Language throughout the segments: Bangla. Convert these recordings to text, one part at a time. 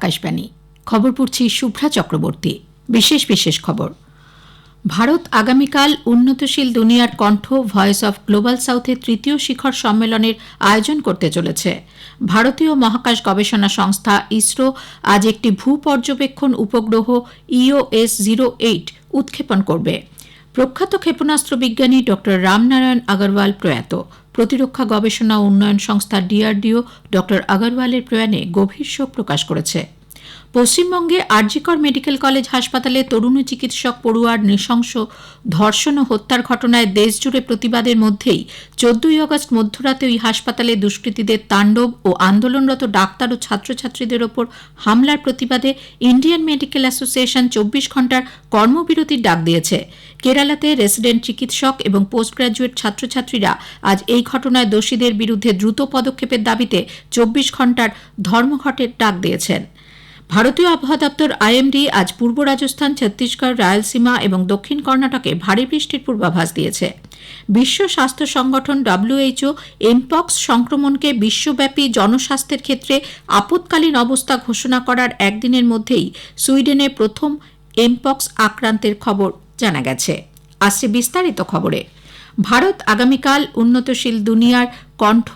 আকাশবাণী। খবর পড়ছি শুভ্রা চক্রবর্তী। বিশেষ খবর। ভারত আগামীকাল উন্নতশীল দুনিয়ার কণ্ঠ ভয়েস অফ গ্লোবাল সাউথের তৃতীয় শিখর সম্মেলনের আয়োজন করতে চলেছে। ভারতীয় মহাকাশ গবেষণা সংস্থা ইসরো আজ একটি ভূপর্যবেক্ষণ উপগ্রহ EOS-08 উৎক্ষেপণ করবে। প্রখ্যাত ক্ষেপণাস্ত্র বিজ্ঞানী ড রামনারায়ণ আগরওয়াল প্রয়াত। প্রতিরক্ষা গবেষণা ও উন্নয়ন সংস্থা DRDO ড আগরওয়ালের প্রয়াণে গভীর শোক প্রকাশ করেছে। পশ্চিমবঙ্গে আরজিকর মেডিকেল কলেজ হাসপাতালে তরুণ চিকিৎসক পড়ুয়ার নৃশংস ধর্ষণ ও হত্যার ঘটনায় দেশজুড়ে প্রতিবাদের মধ্যেই 14ই আগস্ট মধ্যরাতে ওই হাসপাতালে দুষ্কৃতীদের তাণ্ডব ও আন্দোলনরত ডাক্তার ও ছাত্রছাত্রীদের ওপর হামলার প্রতিবাদে ইন্ডিয়ান মেডিকেল অ্যাসোসিয়েশন 24 ঘণ্টার কর্মবিরতির ডাক দিয়েছে। কেরালাতে রেসিডেন্ট চিকিৎসক এবং পোস্ট গ্রাজুয়েট ছাত্রছাত্রীরা আজ এই ঘটনায় দোষীদের বিরুদ্ধে দ্রুত পদক্ষেপের দাবিতে 24 ঘণ্টার ধর্মঘটের ডাক দিয়েছেন। ভারতীয় আবহাওয়া দপ্তর IMD আজ পূর্ব রাজস্থান, ছত্তিশগড়, রায়লসীমা এবং দক্ষিণ কর্ণাটকে ভারী বৃষ্টির পূর্বাভাস দিয়েছে। বিশ্ব স্বাস্থ্য সংগঠন WHO এমপক্স সংক্রমণকে বিশ্বব্যাপী জনস্বাস্থ্যের ক্ষেত্রে আপৎকালীন অবস্থা ঘোষণা করার একদিনের মধ্যেই সুইডেনে প্রথম এমপক্স আক্রান্তের খবর জানা গেছে। আসছে বিস্তারিত খবরে। ভারত আগামীকাল উন্নতশীল দুনিয়ার কণ্ঠ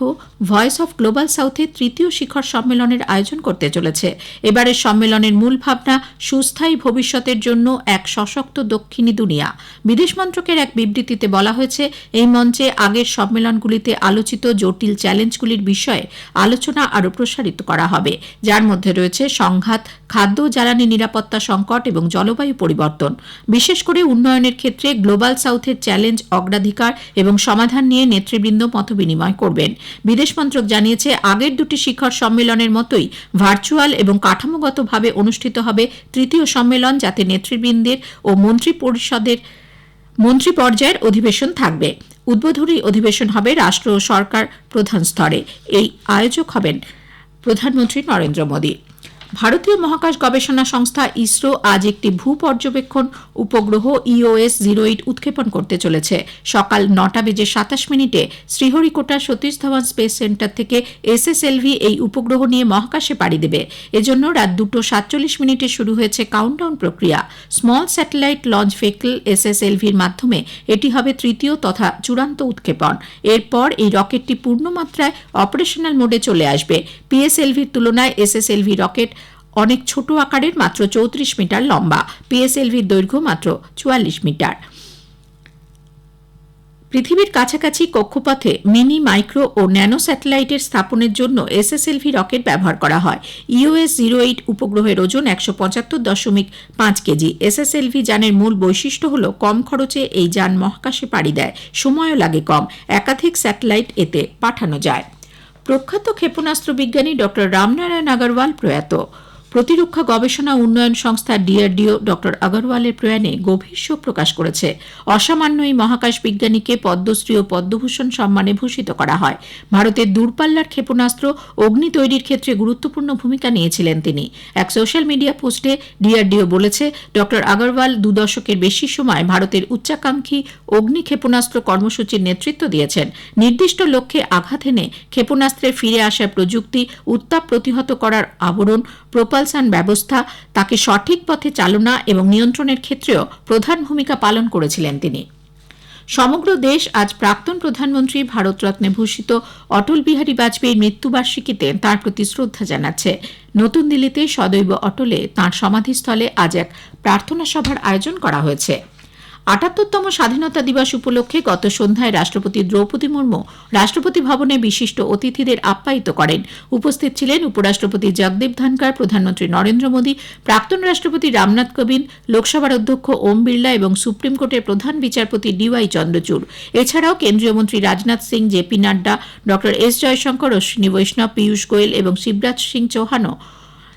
ভয়েস অফ গ্লোবাল সাউথের তৃতীয় শিখর সম্মেলনের আয়োজন করতে চলেছে। এবারের সম্মেলনের মূল ভাবনা সুস্থায়ী ভবিষ্যতের জন্য এক সশক্ত দক্ষিণী দুনিয়া। বিদেশ মন্ত্রকের এক বিবৃতিতে বলা হয়েছে, এই মঞ্চে আগের সম্মেলনগুলিতে আলোচিত জটিল চ্যালেঞ্জগুলির বিষয়ে আলোচনা আরও প্রসারিত করা হবে, যার মধ্যে রয়েছে সংঘাত, খাদ্য জ্বালানি নিরাপত্তা সংকট এবং জলবায়ু পরিবর্তন। বিশেষ করে উন্নয়নের ক্ষেত্রে গ্লোবাল সাউথের চ্যালেঞ্জ, অগ্রাধিকার এবং সমাধান নিয়ে নেতৃবৃন্দ মতবিনিময় করবেন। বিদেশ মন্ত্রক জানিয়েছে, আগের দুটি শিখর সম্মেলনের মতোই ভার্চুয়াল এবং কাঠামোগতভাবে অনুষ্ঠিত হবে তৃতীয় সম্মেলন, যাতে নেতৃবৃন্দের ও মন্ত্রী পর্যায়ের অধিবেশন থাকবে। উদ্বোধনী অধিবেশন হবে রাষ্ট্র ও সরকার প্রধান স্তরে। এই আয়োজক হবেন প্রধানমন্ত্রী নরেন্দ্র মোদী। ভারতীয় মহাকাশ গবেষণা সংস্থা ইসরো আজ একটি ভূপর্যবেক্ষণ উপগ্রহ EOS-08 উৎক্ষেপণ করতে চলেছে। সকাল 9:27 শ্রীহরিকোটা সতীশ ধাওয়ান স্পেস সেন্টার থেকে SSLV এই উপগ্রহ নিয়ে মহাকাশে পাড়ি দেবে। এজন্য রাত 2:47 শুরু হয়েছে কাউন্টডাউন প্রক্রিয়া। স্মল স্যাটেলাইট লঞ্চ ভেহিকল SSLV-র মাধ্যমে এটি হবে তৃতীয় তথা চূড়ান্ত উৎক্ষেপণ। এরপর এই রকেটটি পূর্ণমাত্রায় অপারেশনাল মোডে চলে আসবে। PSLV-র তুলনায় SSLV রকেট অনেক ছোট আকারের, মাত্র 34 মিটার লম্বা। PSLV-র দৈর্ঘ্য মাত্র 44 মিটার। পৃথিবীর কাছাকাছি কক্ষপথে মিনি, মাইক্রো ও ন্যানো স্যাটেলাইটের স্থাপনের জন্য SSLV রকেট ব্যবহার করা হয়। EOS-08 উপগ্রহের ওজন 175.5 কেজি। SSLV যানের মূল বৈশিষ্ট্য হল কম খরচে এই যান মহাকাশে পাড়ি দেয়, সময়ও লাগে কম, একাধিক স্যাটেলাইট এতে পাঠানো যায়। প্রখ্যাত ক্ষেপণাস্ত্র বিজ্ঞানী ড রামনারায়ণ আগরওয়াল প্রয়াত। প্রতিরক্ষা গবেষণা উন্নয়ন সংস্থা DRDO ড আগরওয়ালের প্রয়াণে গভীর শোক প্রকাশ করেছে। অসামান্য এই মহাকাশ বিজ্ঞানীকে পদ্মশ্রী ও পদ্মভূষণ সম্মানে ভূষিত করা হয়। ভারতের দূরপাল্লার ক্ষেপণাস্ত্র অগ্নি তৈরির ক্ষেত্রে গুরুত্বপূর্ণ ভূমিকা নিয়েছিলেন তিনি। এক সোশ্যাল মিডিয়া পোস্টে DRDO বলেছে, ড আগরওয়াল 2 দশকের বেশি সময় ভারতের উচ্চাকাঙ্ক্ষী অগ্নি ক্ষেপণাস্ত্র কর্মসূচির নেতৃত্ব দিয়েছেন। নির্দিষ্ট লক্ষ্যে আঘাত এনে ক্ষেপণাস্ত্রের ফিরে আসার প্রযুক্তি, উত্তাপ প্রতিহত করার আবরণ, প্রপালশন ব্যবস্থা, তাকে সঠিক পথে চালনা এবং নিয়ন্ত্রণের ক্ষেত্রেও প্রধান ভূমিকা পালন করেছিলেন তিনি। সমগ্র দেশ আজ প্রাক্তন প্রধানমন্ত্রী ভারতরত্নে ভূষিত অটল বিহারী বাজপেয়ীর মৃত্যুবার্ষিকীতে তাঁর প্রতি শ্রদ্ধা জানাচ্ছে। নতুন দিল্লিতে সদৈব অটলে তাঁর সমাধিস্থলে আজ এক প্রার্থনা সভার আয়োজন করা হয়েছে। ৭৮তম স্বাধীনতা দিবস উপলক্ষে গত সন্ধ্যায় রাষ্ট্রপতি দ্রৌপদী মুর্মু রাষ্ট্রপতি ভবনে বিশিষ্ট অতিথিদের আপ্যায়িত করেন। উপস্থিত ছিলেন উপরাষ্ট্রপতি জগদীপ ধনখড়, প্রধানমন্ত্রী নরেন্দ্র মোদী, প্রাক্তন রাষ্ট্রপতি রামনাথ কোবিন্দ, লোকসভার অধ্যক্ষ ওম বিড়লা এবং সুপ্রিম কোর্টের প্রধান বিচারপতি DY চন্দ্রচূড়। এছাড়াও কেন্দ্রীয় মন্ত্রী রাজনাথ সিং, JP নাড্ডা, ড S জয়শঙ্কর, অশ্বিনী বৈষ্ণব, পীয়ূষ গোয়েল এবং শিবরাজ সিং চৌহানও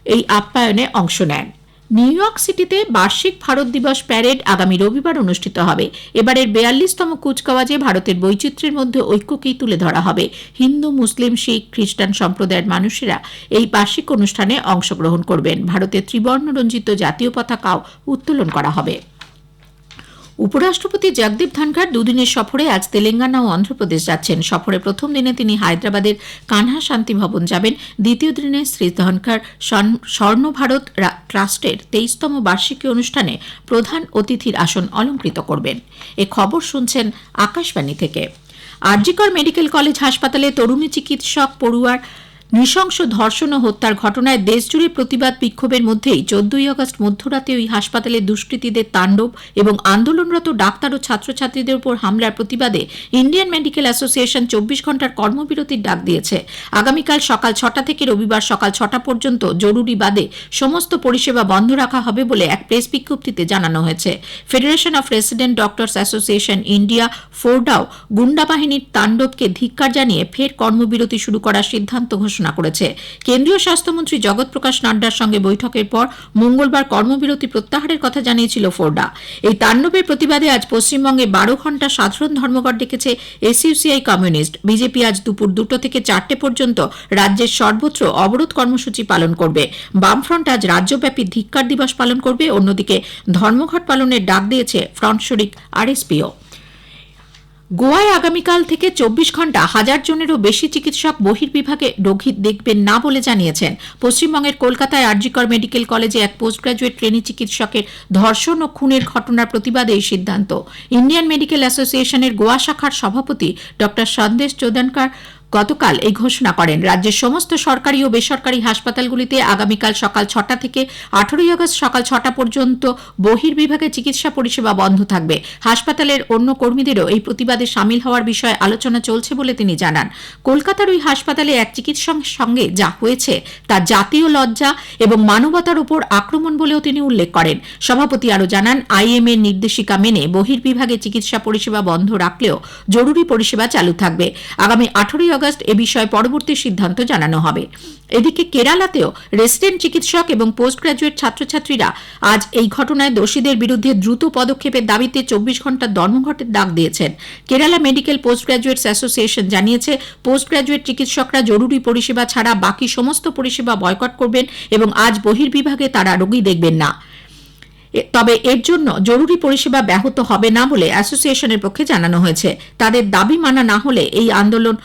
এই আপ্যায়নে অংশ নেন। নিউ ইয়র্ক সিটিতে বার্ষিক ভারত দিবস প্যারেড আগামী রবিবার অনুষ্ঠিত হবে। এবারের 42তম কুচকাওয়াজে ভারতের বৈচিত্র্যের মধ্যে ঐক্যকেই তুলে ধরা হবে। হিন্দু, মুসলিম, শিখ, খ্রিস্টান সম্প্রদায়ের মানুষেরা এই বার্ষিক অনুষ্ঠানে অংশগ্রহণ করবেন। ভারতের ত্রিবর্ণ রঞ্জিত জাতীয় পতাকাও উত্তোলন করা হবে। উপরাষ্ট্রপতি জগদীপ ধনখড় দুদিনের সফরে আজ তেলেঙ্গানা ও অন্ধ্রপ্রদেশ যাচ্ছেন। সফরের প্রথম দিনে তিনি হায়দ্রাবাদের কানহা শান্তি ভবন যাবেন। দ্বিতীয় দিনে শ্রী ধনখড় স্বর্ণ ভারত ট্রাস্টের 23তম বার্ষিকী অনুষ্ঠানে প্রধান অতিথির আসন অলঙ্কৃত করবেন। এ খবর শুনছেন আকাশবাণী থেকে। আরজিকর মেডিকেল কলেজ হাসপাতালে তরুণী চিকিৎসক পড়ুয়ার নৃশংস ধর্ষণ ও হত্যার ঘটনায় দেশজুড়ে প্রতিবাদ বিক্ষোভের মধ্যেই 14ই আগস্ট মধ্যরাতে ওই হাসপাতালে দুষ্কৃতীদের তাণ্ডব এবং আন্দোলনরত ডাক্তার ও ছাত্রছাত্রীদের উপর হামলার প্রতিবাদে ইন্ডিয়ান মেডিকেল অ্যাসোসিয়েশন 24 ঘণ্টার কর্মবিরতির ডাক দিয়েছে। আগামীকাল সকাল 6টা থেকে রবিবার সকাল 6টা পর্যন্ত জরুরি বাদে সমস্ত পরিষেবা বন্ধ রাখা হবে বলে এক প্রেস বিজ্ঞপ্তিতে জানানো হয়েছে। Federation of resident doctors association India FORDA গুন্ডা বাহিনীর তাণ্ডবকে ধিক্কার জানিয়ে ফের কর্মবিরতি শুরু করার সিদ্ধান্ত ঘোষণা করেছে। কেন্দ্রীয় স্বাস্থ্যমন্ত্রী জগৎ প্রকাশ নাড্ডার সঙ্গে বৈঠকের পর মঙ্গলবার কর্মবিরতি প্রত্যাহারের কথা জানিয়েছিল ফোরডা। এই তাণ্ডবের প্রতিবাদে আজ পশ্চিমবঙ্গে 12 ঘণ্টা সাধারণ ধর্মঘট ডেকেছে এসইউসিআই কমিউনিস্ট। বিজেপি আজ দুপুর 2টো থেকে 4টে পর্যন্ত রাজ্যের সর্বত্র অবরোধ কর্মসূচি পালন করবে। বামফ্রন্ট আজ রাজ্যব্যাপী ধিক্কার দিবস পালন করবে। অন্যদিকে ধর্মঘট পালনের ডাক দিয়েছে ফ্রন্ট শরিক আরএসপিও। গোয়ায় আগামীকাল থেকে 24 ঘণ্টা 1000 জনেরও বেশি চিকিৎসক বহির্বিভাগে রোগী দেখবেন না বলে জানিয়েছেন। পশ্চিমবঙ্গের কলকাতায় আরজিকর মেডিকেল কলেজে এক পোস্ট গ্রাজুয়েট ট্রেনি চিকিৎসকের ধর্ষণ ও খুনের ঘটনার প্রতিবাদে এই সিদ্ধান্ত। ইন্ডিয়ান মেডিকেল অ্যাসোসিয়েশনের গোয়া শাখার সভাপতি ডক্টর সন্দেশ চোদনকার গতকাল এই ঘোষণা করেন। রাজ্যের সমস্ত সরকারি ও বেসরকারি হাসপাতালগুলিতে আগামীকাল সকাল 6টা থেকে 18ই আগস্ট সকাল 6টা পর্যন্ত বহির্বিভাগে চিকিৎসা পরিষেবা বন্ধ থাকবে। হাসপাতালের অন্য কর্মীদেরও এই প্রতিবাদে সামিল হওয়ার বিষয়ে আলোচনা চলছে বলে তিনি জানান। কলকাতার ওই হাসপাতালে এক চিকিৎসকের সঙ্গে যা হয়েছে তা জাতীয় লজ্জা এবং মানবতার উপর আক্রমণ বলেও তিনি উল্লেখ করেন। সভাপতি আরও জানান, আইএম এর নির্দেশিকা মেনে বহির্বিভাগে চিকিৎসা পরিষেবা বন্ধ রাখলেও জরুরি পরিষেবা চালু থাকবে। আগামী 18ই আগস্ট এ বিষয়ে পরবর্তী সিদ্ধান্ত জানানো হবে। এদিকে কেরালাতেও রেসিডেন্ট চিকিৎসক এবং পোস্ট গ্রাজুয়েট ছাত্রছাত্রীরা আজ এই ঘটনায় দোষীদের বিরুদ্ধে দ্রুত পদক্ষেপের দাবিতে 24 ঘণ্টার ধর্মঘটের ডাক দিয়েছেন। Kerala medical post graduates association জানিয়েছে, পোস্ট গ্রাজুয়েট চিকিৎসকরা জরুরি পরিষেবা ছাড়া বাকি সমস্ত পরিষেবা বয়কট করবেন এবং আজ বহির্বিভাগে তারা রোগী দেখবেন না। তবে এর জন্য জরুরি পরিষেবা ব্যাহত হবে না বলে অ্যাসোসিয়েশনের পক্ষে জানানো হয়েছে। তাদের দাবি মানা না হলে এই আন্দোলন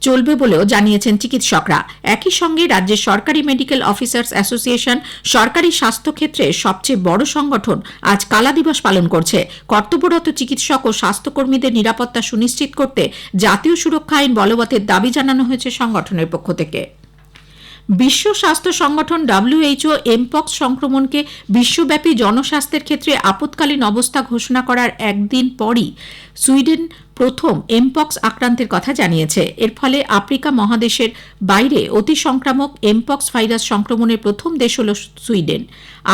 চলবে বলেও জানিয়েছেন চিকিৎসকরা। একই সঙ্গে রাজ্যের সরকারি মেডিকেল অফিসার্স অ্যাসোসিয়েশন সরকারি স্বাস্থ্যক্ষেত্রের সবচেয়ে বড় সংগঠন আজ কালা দিবস পালন করছে। কর্তব্যরত চিকিৎসক ও স্বাস্থ্যকর্মীদের নিরাপত্তা সুনিশ্চিত করতে জাতীয় সুরক্ষা আইন বলবতের দাবি জানানো হয়েছে সংগঠনের পক্ষ থেকে। বিশ্ব স্বাস্থ্য সংগঠন WHO এমপক্স সংক্রমণকে বিশ্বব্যাপী জনস্বাস্থ্যের ক্ষেত্রে আপৎকালীন অবস্থা ঘোষণা করার একদিন পরই সুইডেন প্রথম এমপক্স আক্রান্তের কথা জানিয়েছে। এর ফলে আফ্রিকা মহাদেশের বাইরে অতি সংক্রামক এমপক্স ভাইরাস সংক্রমণের প্রথম দেশ হল সুইডেন।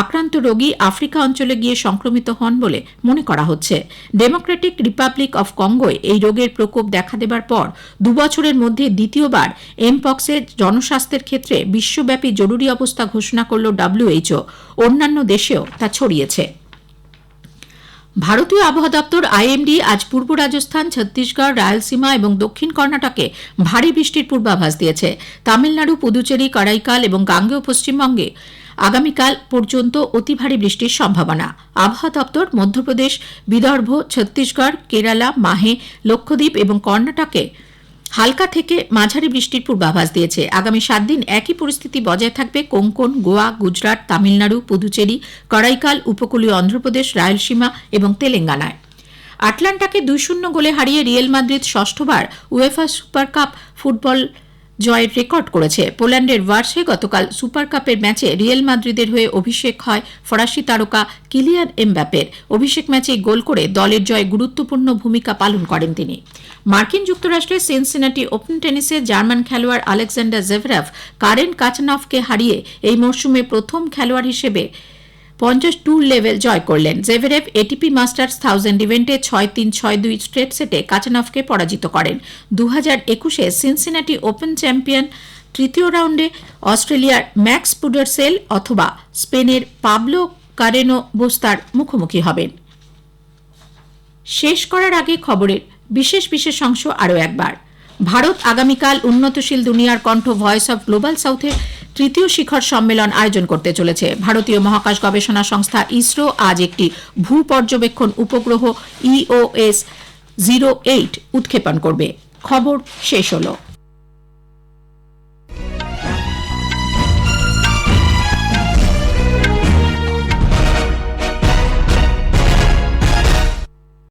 আক্রান্ত রোগী আফ্রিকা অঞ্চলে গিয়ে সংক্রমিত হন বলে মনে করা হচ্ছে। ডেমোক্রেটিক রিপাবলিক অফ কঙ্গোয় এই রোগের প্রকোপ দেখা দেবার পর 2 বছরের মধ্যে দ্বিতীয়বার এমপক্সের জনস্বাস্থ্যের ক্ষেত্রে বিশ্বব্যাপী জরুরি অবস্থা ঘোষণা করল WHO। অন্যান্য দেশেও তা ছড়িয়েছে। ভারতীয় আবহাওয়া দপ্তর IMD আজ পূর্ব রাজস্থান, ছত্তিশগড়, রায়লসীমা এবং দক্ষিণ কর্ণাটকে ভারী বৃষ্টির পূর্বাভাস দিয়েছে। তামিলনাড়ু, পুদুচেরি, করাইকাল এবং গাঙ্গেয় পশ্চিমবঙ্গে আগামীকাল পর্যন্ত অতি ভারী বৃষ্টির সম্ভাবনা। আবহাওয়া দপ্তর মধ্যপ্রদেশ, বিদর্ভ, ছত্তিশগড়, কেরালা, মাহে, লক্ষদ্বীপ এবং কর্ণাটকে হালকা থেকে মাঝারি বৃষ্টির পূর্বাভাস দিয়েছে। আগামী 7 দিন একই পরিস্থিতি বজায় থাকবে কোঙ্কন, গোয়া, গুজরাট, তামিলনাড়ু, পুদুচেরি, করাইকাল, উপকূলীয় অন্ধ্রপ্রদেশ, রায়লসীমা এবং তেলেঙ্গানায়। আটলান্টাকে 2-0 গোলে হারিয়ে রিয়েল মাদ্রিদ ষষ্ঠবার উয়েফা সুপার কাপ ফুটবল জয়ের রেকর্ড করেছে। পোল্যান্ডের ভার্সে গতকাল সুপার কাপের ম্যাচে রিয়েল মাদ্রিদের হয়ে অভিষেক হয় ফরাসি তারকা কিলিয়ান এমবাপ্পের। অভিষেক ম্যাচে গোল করে দলের জয়ে গুরুত্বপূর্ণ ভূমিকা পালন করেন তিনি। মার্কিন যুক্তরাষ্ট্রের সিনসিনাটি ওপেন টেনিসে জার্মান খেলোয়াড় আলেকজান্ডার জেভরেভ কারেন কাচানভকে হারিয়ে এই মরশুমে প্রথম খেলোয়াড় হিসেবে 52 লেভেল জয় করলেন। জেভেরেভ এটিপি মাস্টার্স 1000 ইভেন্টে 6-3, 6-2 স্ট্রেট সেটে কাচানভকে পরাজিত করেন। 2021-এ সিনসিনাটি ওপেন চ্যাম্পিয়ন তৃতীয় রাউন্ডে অস্ট্রেলিয়ার ম্যাক্স পুডারসেল অথবা স্পেনের পাবলো কারেনো বোস্তার মুখোমুখি হবেন। শেষ করার আগে খবরের বিশেষ অংশ আরও একবার। ভারত আগামীকাল উন্নতশীল দুনিয়ার কণ্ঠ ভয়েস অফ গ্লোবাল সাউথের তৃতীয় শিখর সম্মেলন আয়োজন করতে চলেছে। ভারতীয় মহাকাশ গবেষণা সংস্থা ইসরো আজ একটি ভূ পর্যবেক্ষণ উপগ্রহ EOS-08 উৎক্ষেপণ করবে। খবর শেষ হলো।